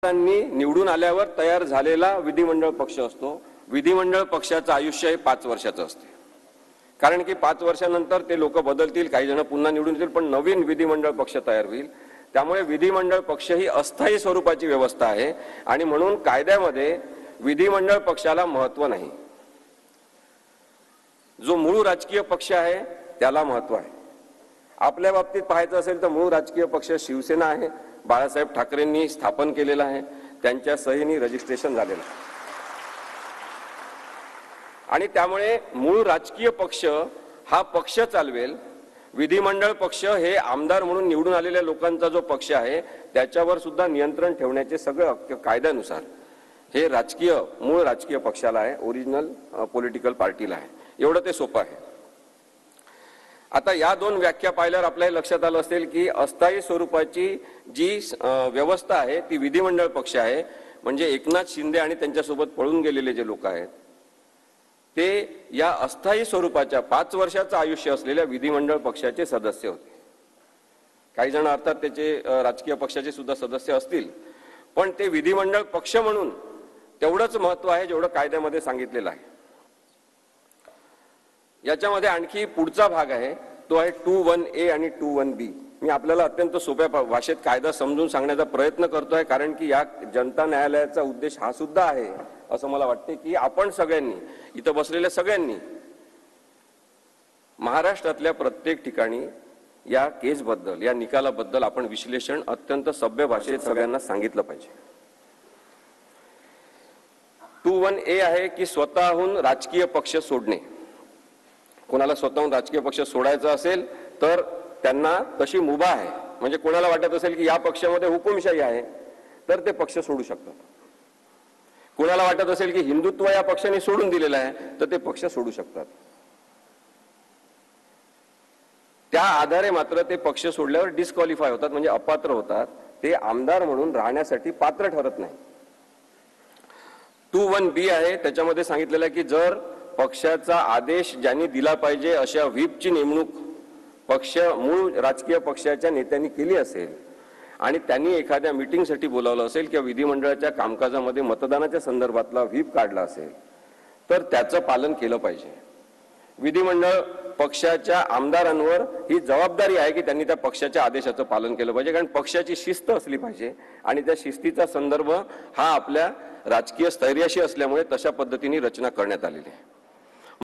निवडून आल्यावर तयार झालेला विधिमंडळ पक्ष असतो। विधिमंडळ पक्षाचं आयुष्य हे 5 वर्षाचं असते, कारण की 5 वर्षानंतर ते लोक बदलतील, काही जण पुन्हा निवडून येतील, पण नवीन विधिमंडळ पक्ष तयार होईल। त्यामुळे विधिमंडळ पक्ष ही अस्थायी स्वरूपाची व्यवस्था आहे आणि म्हणून कायद्यामध्ये विधिमंडळ पक्षाला महत्त्व नाही। जो मूळ राजकीय पक्ष आहे त्याला महत्त्व आहे। आपल्या बाबतीत पाहायचं असेल तर मूळ राजकीय पक्ष शिवसेना आहे, बाळासाहेब ठाकरेंनी स्थापन केलेला आहे, त्यांच्या सहीने रजिस्ट्रेशन झालेलं आहे आणि त्यामुळे मूळ राजकीय पक्ष हा पक्ष चालवेल। विधिमंडळ पक्ष हे आमदार म्हणून निवडून आलेल्या लोकांचा जो पक्ष आहे त्याच्यावर सुद्धा नियंत्रण ठेवण्याचे सगळं कायद्यानुसार हे मूळ राजकीय पक्षाला आहे, ओरिजिनल पॉलिटिकल पार्टीला आहे। एवढं ते सोपं आहे। आता या दोन व्याख्या पाहिल्यावर आपल्याला लक्षात आलं असेल की अस्थायी स्वरूपाची जी व्यवस्था आहे ती विधिमंडळ पक्ष आहे, म्हणजे एकनाथ शिंदे आणि त्यांच्यासोबत पळून गेलेले जे लोक आहेत ते या अस्थायी स्वरूपाच्या 5 वर्षाचं आयुष्य असलेल्या विधिमंडळ पक्षाचे सदस्य होते। काही जण अर्थात त्याचे राजकीय पक्षाचे सुद्धा सदस्य असतील, पण ते विधिमंडळ पक्ष म्हणून तेवढंच महत्त्व आहे जेवढं कायद्यामध्ये सांगितलेलं आहे। याच्यामध्ये आणखी पुढचा भाग आहे, तो आहे 21A आणि 21B। मी आपल्याला अत्यंत सोप्या भाषेत कायदा समजून सांगण्याचा प्रयत्न करतोय, कारण की या जनता न्यायालयाचा उद्देश हा सुद्धा आहे असं मला वाटते की आपण सगळ्यांनी, इथं बसलेल्या सगळ्यांनी महाराष्ट्रातल्या प्रत्येक ठिकाणी या केसबद्दल, या निकालाबद्दल आपण विश्लेषण अत्यंत सभ्य भाषेत सगळ्यांना सांगितलं पाहिजे। 21A आहे की स्वतःहून राजकीय पक्ष सोडणे। कोणाला स्वतःहून राजकीय पक्ष सोडायचा असेल तर त्यांना तशी मुभा आहे, म्हणजे कोणाला वाटत असेल की या पक्षामध्ये हुकुमशाही आहे तर ते पक्ष सोडू शकतात। कोणाला वाटत असेल की हिंदुत्व या पक्षाने सोडून दिलेलं आहे तर ते पक्ष सोडू शकतात। त्या आधारे मात्र ते पक्ष सोडल्यावर डिस्क्वालिफाय होतात, म्हणजे अपात्र होतात, ते आमदार म्हणून राहण्यासाठी पात्र ठरत नाही। 21B आहे, त्याच्यामध्ये सांगितलेलं आहे की जर पक्षाचा आदेश ज्यांनी दिला पाहिजे अशा व्हीपची नेमणूक मूळ राजकीय पक्षाच्या नेत्यांनी केली असेल आणि त्यांनी एखाद्या मीटिंगसाठी बोलावलं असेल किंवा विधिमंडळाच्या कामकाजामध्ये मतदानाच्या संदर्भातला व्हीप काढला असेल तर त्याचं पालन केलं पाहिजे। विधिमंडळ पक्षाच्या आमदारांवर ही जबाबदारी आहे की त्यांनी त्या पक्षाच्या आदेशाचं पालन केलं पाहिजे, कारण पक्षाची शिस्त असली पाहिजे आणि त्या शिस्तीचा संदर्भ हा आपल्या राजकीय स्थैर्याशी असल्यामुळे तशा पद्धतीने रचना करण्यात आलेली आहे।